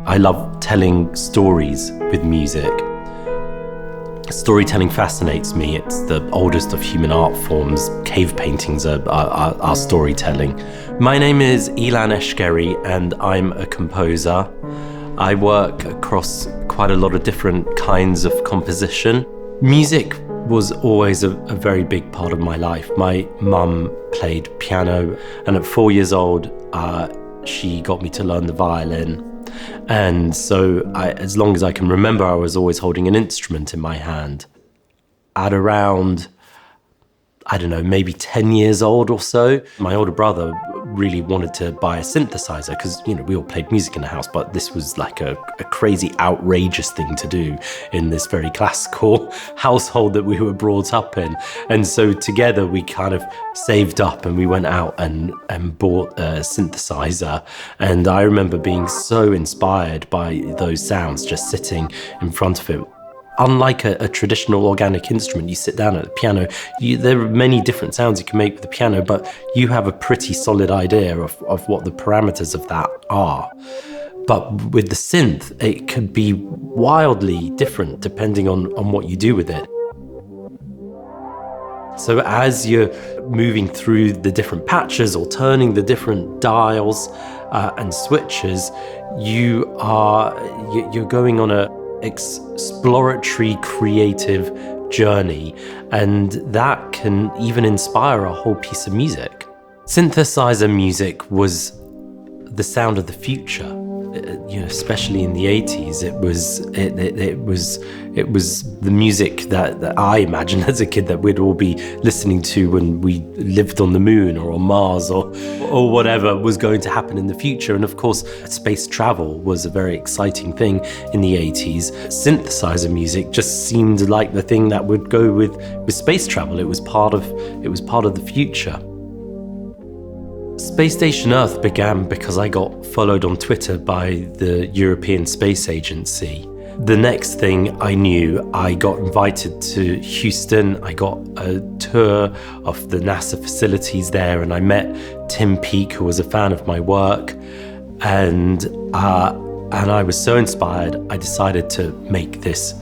I love telling stories with music. Storytelling fascinates me. It's the oldest of human art forms. Cave paintings are storytelling. My name is Ilan Eshkeri and I'm a composer. I work across quite a lot of different kinds of composition. Music was always a very big part of my life. My mum played piano, and at 4 years old, she got me to learn the violin. And so as long as I can remember, I was always holding an instrument in my hand. At around, I don't know, maybe 10 years old or so, my older brother really wanted to buy a synthesizer because, we all played music in the house, but this was like a crazy, outrageous thing to do in this very classical household that we were brought up in. And so together we kind of saved up and we went out and bought a synthesizer. And I remember being so inspired by those sounds, just sitting in front of it. Unlike a traditional organic instrument, you sit down at the piano, there are many different sounds you can make with the piano, but you have a pretty solid idea of what the parameters of that are. But with the synth, it could be wildly different depending on what you do with it. So as you're moving through the different patches or turning the different dials and switches, you're going on a exploratory, creative journey, and that can even inspire a whole piece of music. Synthesizer music was the sound of the future. Especially in the 80s, it was the music that I imagined as a kid that we'd all be listening to when we lived on the moon or on Mars or whatever was going to happen in the future. And of course, space travel was a very exciting thing in the 80s. Synthesizer music just seemed like the thing that would go with space travel. It was part of the future. Space Station Earth began because I got followed on Twitter by the European Space Agency. The next thing I knew, I got invited to Houston. I got a tour of the NASA facilities there, and I met Tim Peake, who was a fan of my work. And I was so inspired, I decided to make this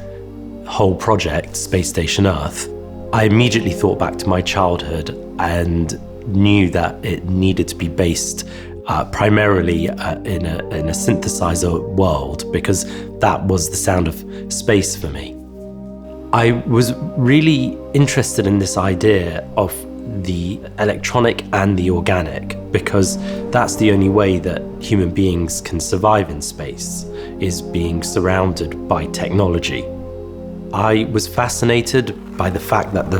whole project, Space Station Earth. I immediately thought back to my childhood and knew that it needed to be based primarily in a synthesizer world, because that was the sound of space for me. I was really interested in this idea of the electronic and the organic, because that's the only way that human beings can survive in space, is being surrounded by technology. I was fascinated by the fact that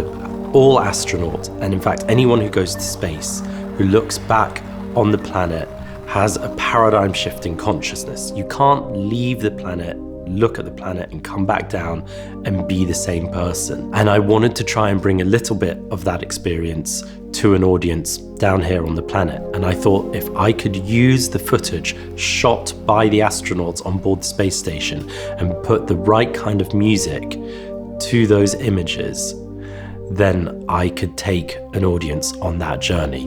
all astronauts, and in fact anyone who goes to space, who looks back on the planet, has a paradigm shift in consciousness. You can't leave the planet, look at the planet and come back down and be the same person. And I wanted to try and bring a little bit of that experience to an audience down here on the planet. And I thought if I could use the footage shot by the astronauts on board the space station and put the right kind of music to those images, then I could take an audience on that journey.